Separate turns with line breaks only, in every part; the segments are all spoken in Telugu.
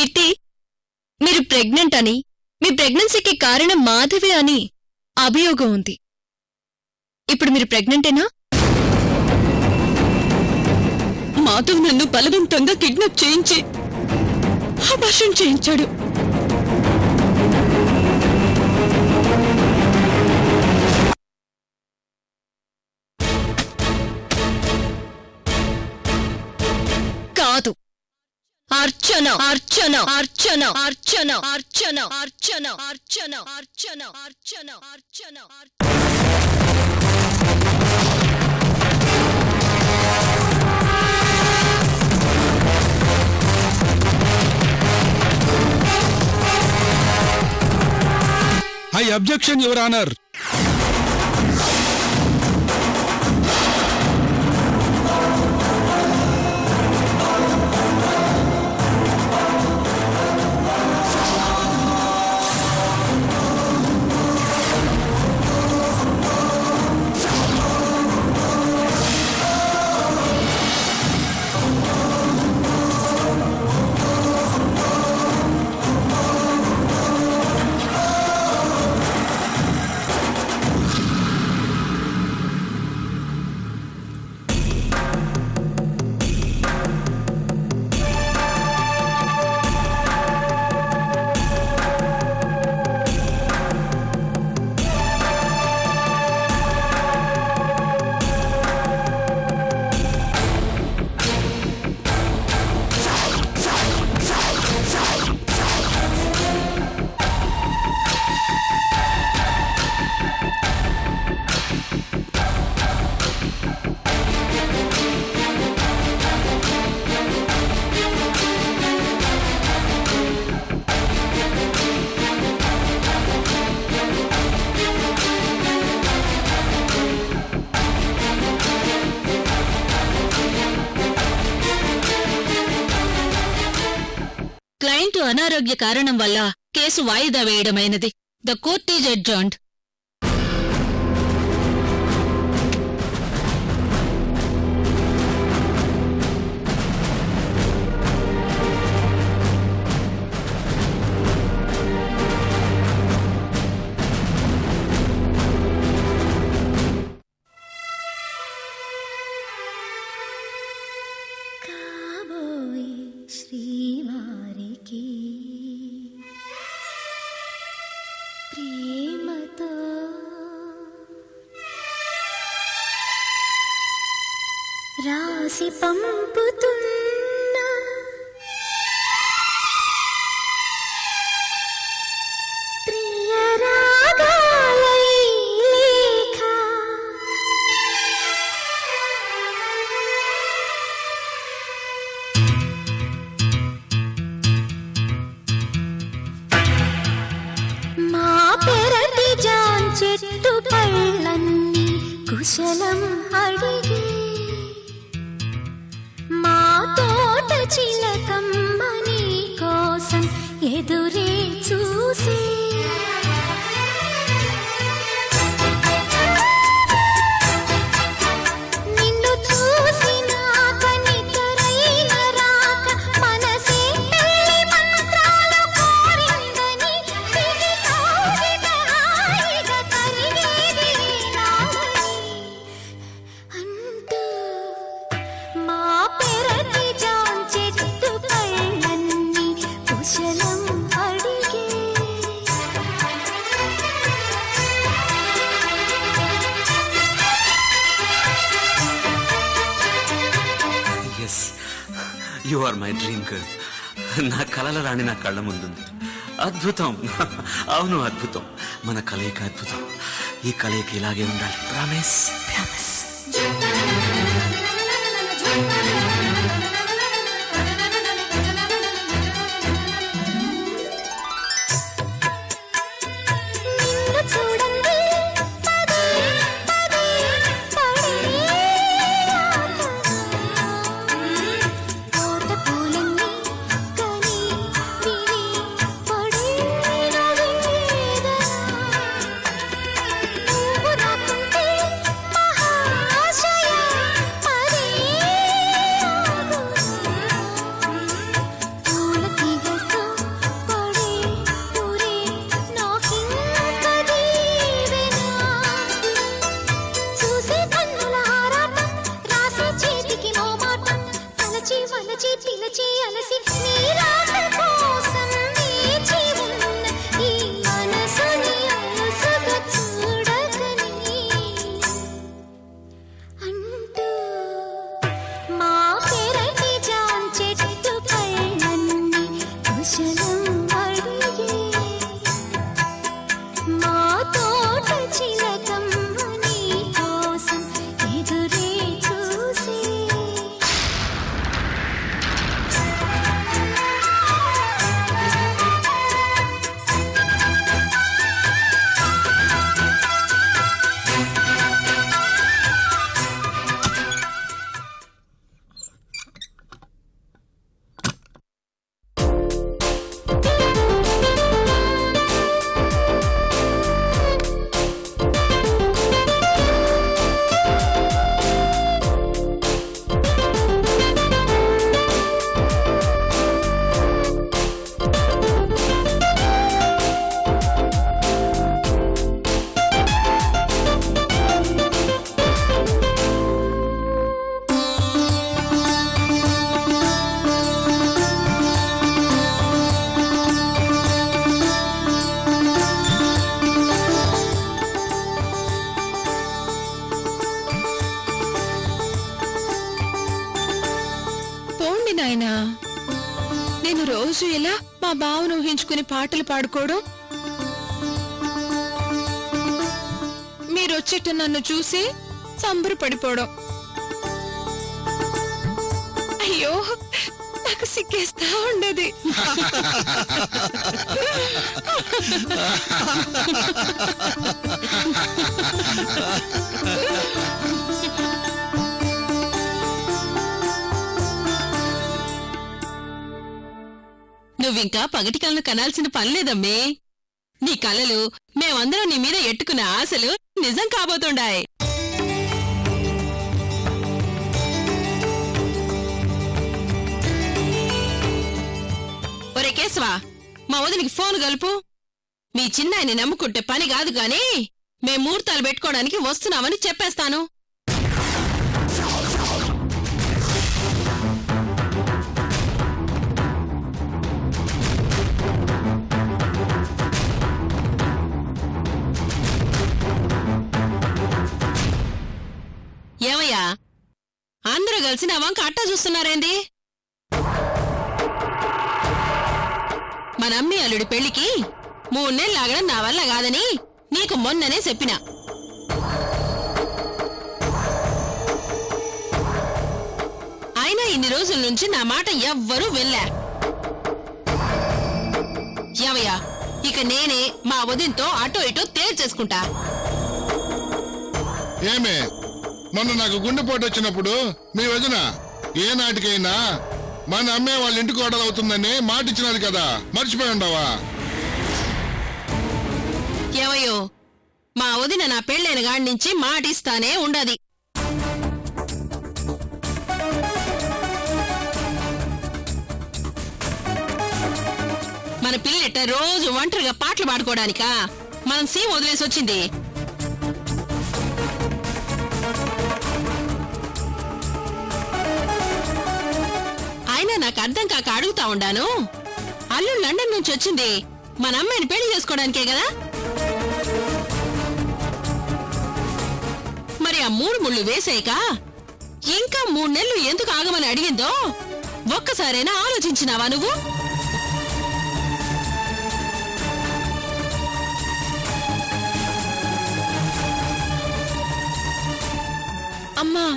కీర్తి, మీరు ప్రెగ్నెంట్ అని, మీ ప్రెగ్నెన్సీకి కారణం మాధవి అని అభియోగం ఉంది. ఇప్పుడు మీరు ప్రెగ్నెంటేనా?
మాధవ్ నన్ను బలవంతంగా కిడ్నాప్ చేయించి అబార్షన్ చేయించాడు.
కాదు, Archana Archana Archana Archana Archana Archana Archana Archana Archana Archana
I objection, Your Honor.
Client అనారోగ్య కారణం వల్ల కేసు వాయిదా వేయడమైనది. The court is adjourned.
శ్రీవారికి ప్రేమతో రాసి పంపుతున్నా ప్రియ రాగాలై లేఖ మా పెరటి జాన్ చెట్టు పళ్ళన్నీ కుశలం అడిగి మా తోట చిలకమ్మ నీ కోసం ఎదురే చూసి నిన్ను చూసినాక నిద్రైన రాక మనసే పెళ్లి మంత్రాలు కోరిందని దిగి తోగిట హాయిగా కరిగేది నావని అంటూ మా పెరటి జాన్ చెట్టు పళ్ళన్నీ కుశలం అడిగే
yes, you are my dream girl. నా కలల రాణి నా కళ్ళ ముందుంది. అద్భుతం. అవును, అద్భుతం. మన కలయిక అద్భుతం. ఈ కలయిక ఇలాగే ఉండాలి. ప్రామిస్.
నిన్ను చూడండి పదే పదే పడే తోట పూలన్నీ కని విని పడిన వేదన నువ్వు రాకుంటే మహాశయ పదే
రోజు ఇలా మా బావను ఊహించుకుని పాటలు పాడుకోవడం, మీరొచ్చేట నన్ను చూసి సంబరపడిపోవడం. అయ్యో నాకు సిగ్గేస్తా ఉండేది. నువ్వింకా పగటి కలను కనాల్సిన పనిలేదమ్మే. నీ కలలు, మేమందరం నీ మీద ఎట్టుకున్న ఆశలు నిజం కాబోతుండాయి. ఒరే కేశవా, మా వదినికి ఫోన్ కలుపు. మీ చిన్నాయన్ని నమ్ముకుంటే పని కాదు గాని మేం ముహూర్తాలు పెట్టుకోవడానికి వస్తున్నామని చెప్పేస్తాను. ఏమయ్యా, అందరూ కలిసి నా వంక అట్టా చూస్తున్నారేంది? మన అమ్మి అల్లుడి పెళ్లికి 3 నెలలు ఆగడం నా వల్ల కాదని నీకు మొన్ననే చెప్పినా. అయినా ఇన్ని రోజుల నుంచి నా మాట ఎవ్వరూ వెళ్ళా. ఏమయ్యా, ఇక నేనే మా వదినతో అటో ఇటో తేల్చేసుకుంటా.
ఏమే, మొన్న నాకు గుండెపోటు వచ్చినప్పుడు మీ వదిన ఏ నాటికైనా మన అమ్మే వాళ్ళ ఇంటికి కోడలవుతుందని మాట ఇచ్చినది కదా, మర్చిపోయి ఉండవా?
ఏమయ్యో, మా వదిన నా పెళ్ళైన గాడి నుంచి మాటిస్తానే ఉండది. మన పిల్లెట్ట రోజు ఒంటరిగా పాటలు పాడుకోవడానికా మనం సీమ వదిలేసి వచ్చింది? అయినా నాకు అర్థం కాక అడుగుతా ఉండాను. అల్లుడు లండన్ నుంచి వచ్చింది మన అమ్మాయిని పెళ్లి చేసుకోవడానికే కదా. మరి ఆ 3 ముళ్ళు వేసాక ఇంకా 3 నెలలు ఎందుకు ఆగమని అడిగిందో ఒక్కసారైనా ఆలోచించినావా నువ్వు? అమ్మా,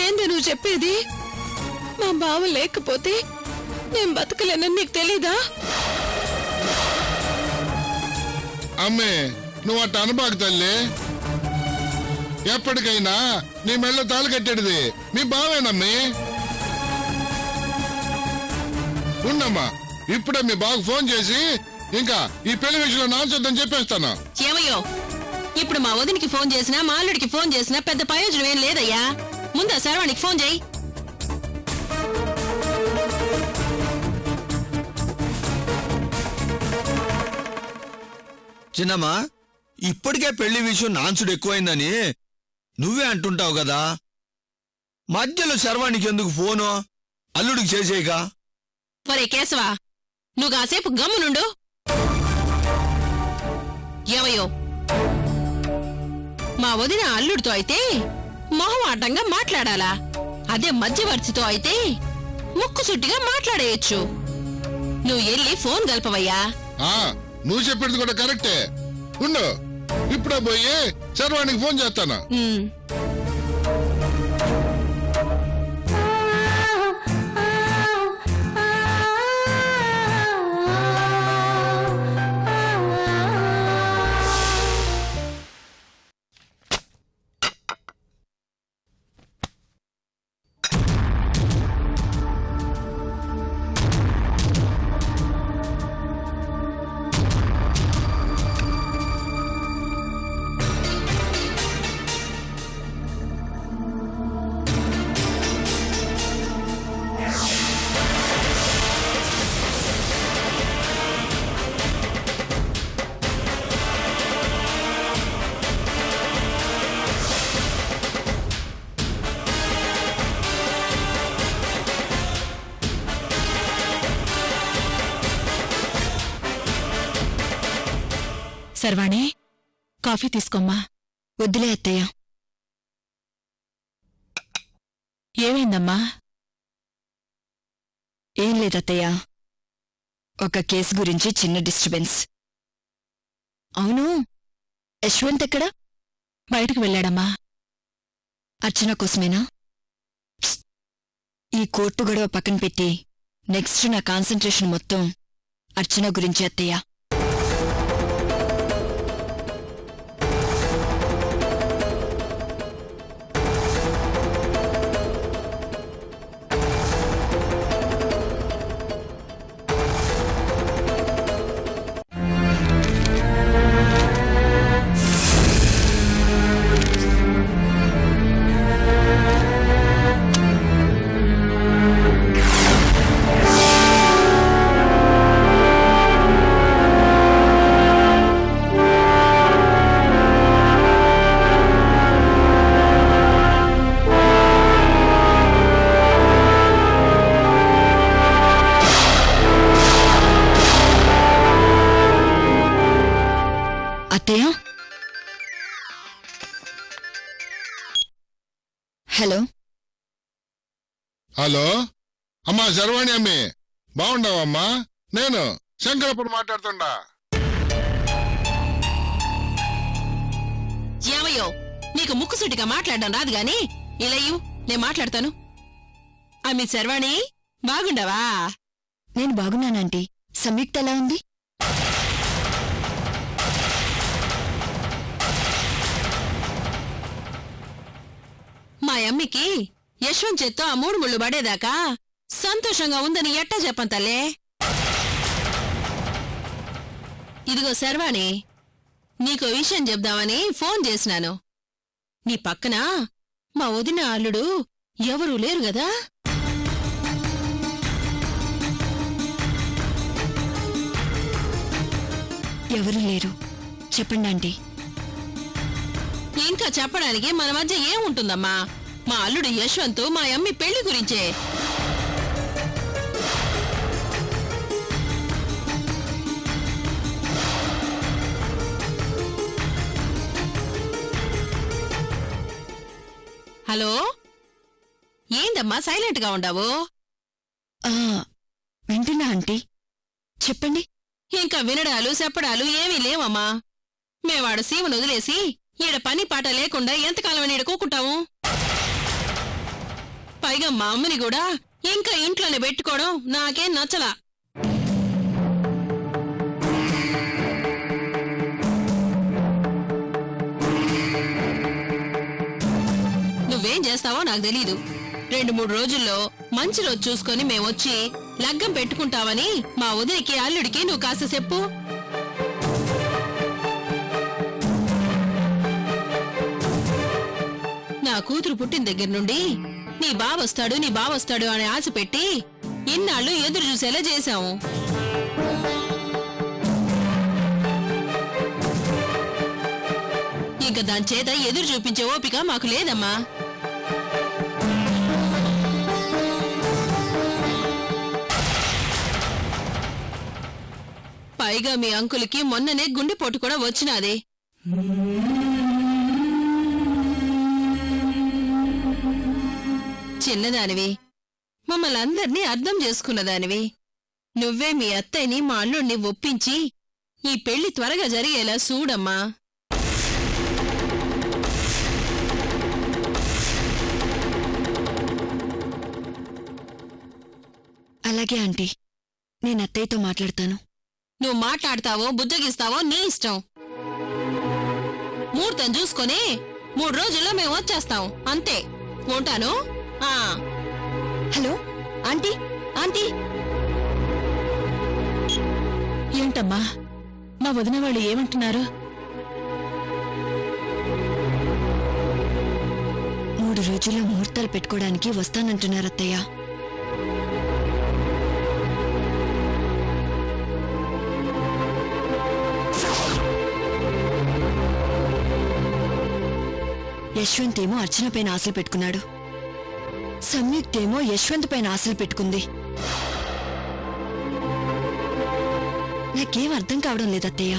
ఏంది నువ్వు చెప్పేది? మా బావ లేకపోతే నేను బతకలేనని నీకు తెలీదా?
అమ్మే, నువ్వు అట్ట అనబాకు తల్లి. ఎప్పటికైనా నీ మెళ్ళో తాళి కట్టేది మీ బావేనమ్మి. ఉండమ్మా, ఇప్పుడే మీ బావకు ఫోన్ చేసి ఇంకా ఈ పెళ్లి విషయంలో నాన్సొద్దని చెప్పేస్తాను.
ఏమయ్యో, ఇప్పుడు మా వదినికి ఫోన్ చేసినా మా అల్లుడికి ఫోన్ చేసినా పెద్ద ప్రయోజనం ఏం లేదయ్యా. ముందా శర్వానికి ఫోన్ చేయి.
చిన్నమ్మా, ఇప్పటికే పెళ్లి విషయం నాన్సుడు ఎక్కువైందని నువ్వే అంటుంటావు కదా, మధ్యలో శర్వానికి ఎందుకు ఫోను? అల్లుడికి చేసేయగా.
ఒరే కేశవా, నువ్వు కాసేపు గమ్మునుండు. ఏమయ్యో, మా వదిన అల్లుడితో అయితే మొహమాటంగా మాట్లాడాలా, అదే మధ్యవర్తితో అయితే ముక్కుసుట్టిగా మాట్లాడేయచ్చు. నువ్వు వెళ్ళి ఫోన్ కలపవయ్యా.
నువ్వు చెప్పేది కూడా కరెక్టే. ఉండు, ఇప్పుడే పోయి శర్వానికి ఫోన్ చేస్తాను.
శర్వాణి, కాఫీ తీసుకోమ్మా.
వద్దులే అత్తయ్య.
ఏమైందమ్మా?
ఏం లేదత్తయ్య, ఒక కేసు గురించి చిన్న డిస్టర్బెన్స్. అవును, యశ్వంత్ ఎక్కడా?
బయటకు వెళ్ళాడమ్మా.
అర్చన కోసమేనా? ఈ కోర్టు గొడవ పక్కన పెట్టి నెక్స్ట్ నా కాన్సంట్రేషన్ మొత్తం అర్చన గురించి అత్తయ్య. అత్తయ్య, హలో.
హలో అమ్మా శర్వాణి అమ్మి, బాగుండవమ్మా? నేను శంకరప్పుడు మాట్లాడుతుండా.
ఏమయ్యో, నీకు ముక్కుసూటిగా మాట్లాడడం రాదు గాని ఇలయ్యు, నేను మాట్లాడతాను. మీ శర్వాణి బాగుండవా?
నేను బాగున్నానంటీ. సంయుక్త ఎలా ఉంది?
మా అమ్మికి యశ్వంత్ చేత్తో ఆ 3 ముళ్ళు పడేదాకా సంతోషంగా ఉందని ఎట్టా చెప్పం తల్లే. ఇదిగో శర్వాణి, నీకో విషయం చెప్దామని ఫోన్ చేసినాను. నీ పక్కన మా వదిన అల్లుడు ఎవరూ లేరు గదా?
ఎవరూ లేరు. చెప్పండి ఆంటీ.
ఇంకా చెప్పడానికి మన మధ్య ఏముంటుందమ్మా? మా అల్లుడు యశ్వంత్ మా అమ్మి పెళ్లి గురించే. హలో, ఏందమ్మా సైలెంట్ గా ఉండావు?
వింటున్నా ఆంటీ, చెప్పండి.
ఇంకా వినడాలు చెప్పడాలు ఏమీ లేవమ్మా. మేవాడు సీమను వదిలేసి ఈడ పని పాట లేకుండా ఎంతకాలం ఈడ కూకుంటాము? పైగా మా అమ్మని కూడా ఇంకా ఇంట్లోనే పెట్టుకోవడం నాకేం నచ్చలా. నువ్వేం చేస్తావో నాకు తెలీదు. 2-3 రోజుల్లో మంచి రోజు చూసుకొని మేమొచ్చి లగ్గం పెట్టుకుంటావని మా వదినికి అల్లుడికి నువ్వు కాస్త చెప్పు. నా కూతురు పుట్టిన దగ్గర నుండి నీ బావొస్తాడు అని ఆశ పెట్టి ఇన్నాళ్ళు ఎదురు చూసేలా చేశాము. ఇంక దాని చేత ఎదురు చూపించే ఓపిక మాకు లేదమ్మా. పైగా మీ అంకుల్కి మొన్ననే గుండెపోటు కూడా వచ్చినాది. చిన్నదానివి, మమ్మల్ని అందర్నీ అర్థం చేసుకున్నదానివి. నువ్వే మీ అత్తయ్యని మా అల్లుడిని ఒప్పించి ఈ పెళ్లి త్వరగా జరిగేలా చూడమ్మా.
అలాగే ఆంటీ, నేను అత్తయ్యతో మాట్లాడతాను.
నువ్వు మాట్లాడతావో బుజ్జగిస్తావో నీ ఇష్టం. ముహూర్తం చూసుకొని 3 రోజుల్లో మేము వచ్చేస్తాం, అంతే. ఉంటాను.
Hello aunty, aunty.
ఏంటమ్మా, మా వదిన వాళ్ళు ఏమంటున్నారు?
3 రోజుల్లో ముహూర్తాలు పెట్టుకోవడానికి వస్తానంటున్నారు అత్తయ్య. యశ్వంత్ ఏమో అర్చన పైన ఆశలు పెట్టుకున్నాడు, సంయుక్త ఏమో యశ్వంత్ పైన ఆశలు పెట్టుకుంది. నాకేం అర్థం కావడం లేదత్తయ్య.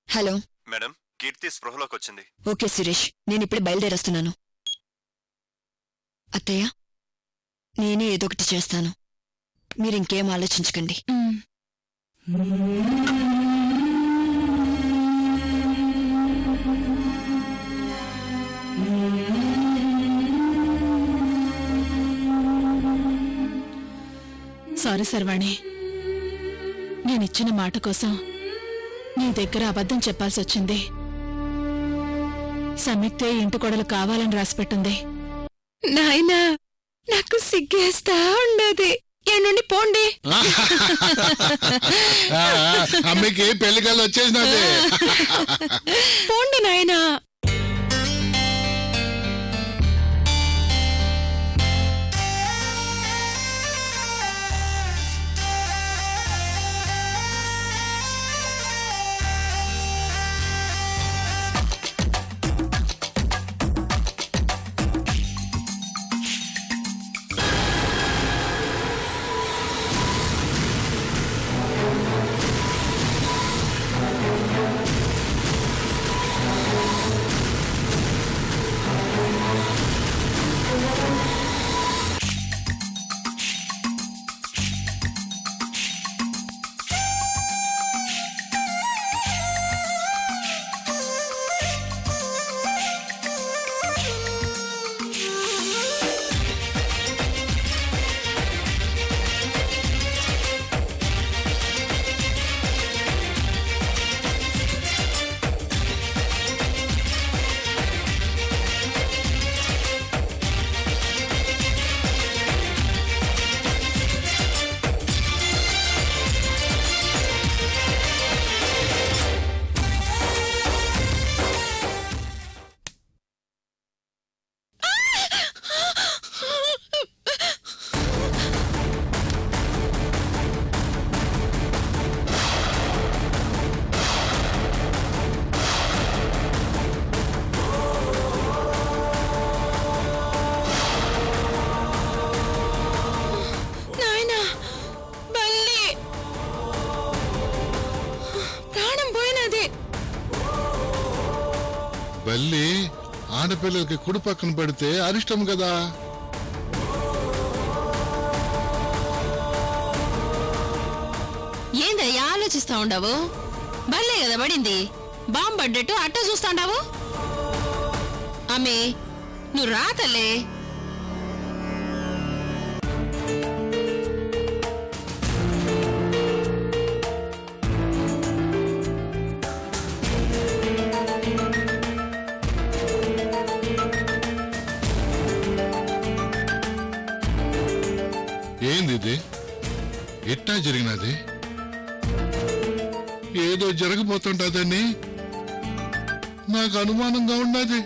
హలో
మేడం, కీర్తి స్పృహలోకి వచ్చింది.
ఓకే సురేష్, నేను ఇప్పుడు బయలుదేరేస్తున్నాను. అత్తయ్య నేనే ఏదో ఒకటి చేస్తాను, మీరింకేం ఆలోచించకండి.
సారీ సర్వాణి, నేనిచ్చిన మాట కోసం నీ దగ్గర అబద్ధం చెప్పాల్సి వచ్చింది. సంయుక్తే ఇంటి కొడలు కావాలని రాసిపెట్టింది. నాయనా, నాకు సిగ్గేస్తా ఉండదు. ఏ నుండి పోండి.
అమ్మకి పెళ్లి కళ్ళు వచ్చేసినది.
పోండి నాయనా.
బల్లి ఆడపిల్లలకి కుడి పక్కన పడితే అరిష్టం కదా.
ఏందయ్యా ఆలోచిస్తా ఉండవు? బల్లే కదా పడింది, బాంబు పడ్డట్టు అట్ట చూస్తాండావు. అమ్మే, నువ్వు రా తల్లే.
ఏంది ఇది? ఎట్టా జరిగినది? ఏదో జరగబోతుంటదని నాకు అనుమానంగా ఉన్నది.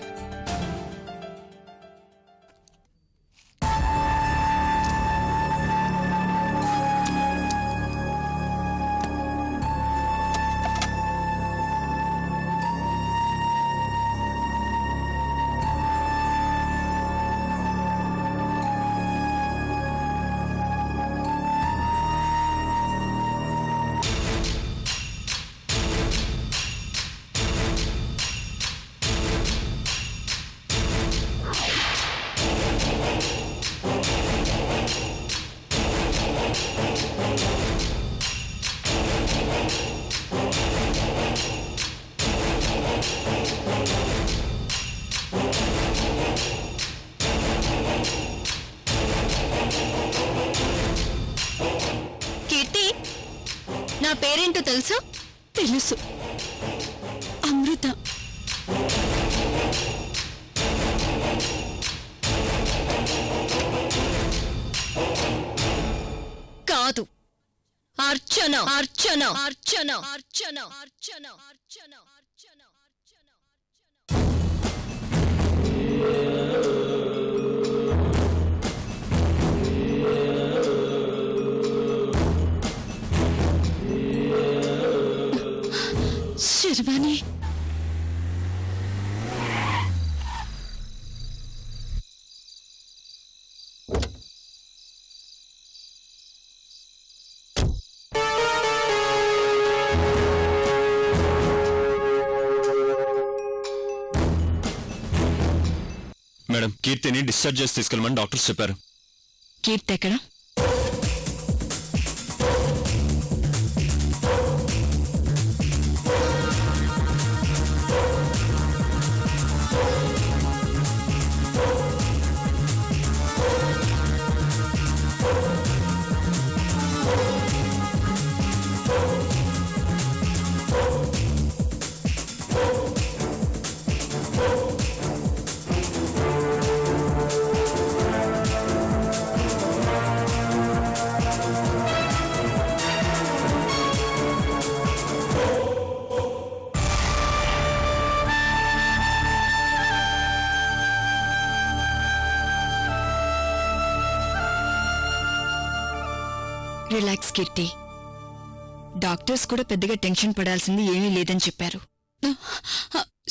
కీర్తి, నా పేరేంటో తెలుసా?
తెలుసు, అమృత.
కాదు, అర్చన. అర్చన అర్చన అర్చన అర్చన అర్చన అర్చన అర్చన.
శర్వాణి,
మేడం, కీర్తిని డిశ్చార్జ్ చేసి తీసుకెళ్ళమని డాక్టర్స్ చెప్పారు.
కీర్తి ఎక్కడ?
రిలాక్స్ కీర్తి. డాక్టర్స్ కూడా పెద్దగా టెన్షన్ పడాల్సింది ఏమీ లేదని చెప్పారు.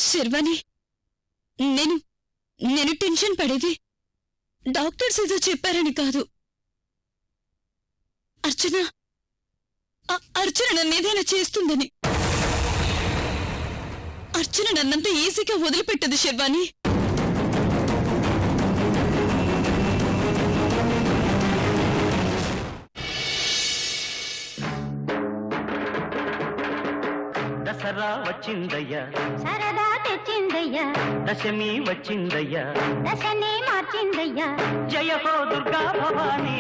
శర్వాణి, నేను టెన్షన్ పడేది డాక్టర్స్ ఏదో చెప్పారని కాదు. అర్చన నన్నేదైనా చేస్తుందని. అర్చన నన్నంత ఈజీగా వదిలిపెట్టదు శర్వాణి.
దసరా వచ్చిందయ్యా,
సరదా తెచ్చిందయ్యా,
దశమి వచ్చిందయ్యా,
దశనే మార్చిందయ్యా.
జయ హో దుర్గా భవానీ.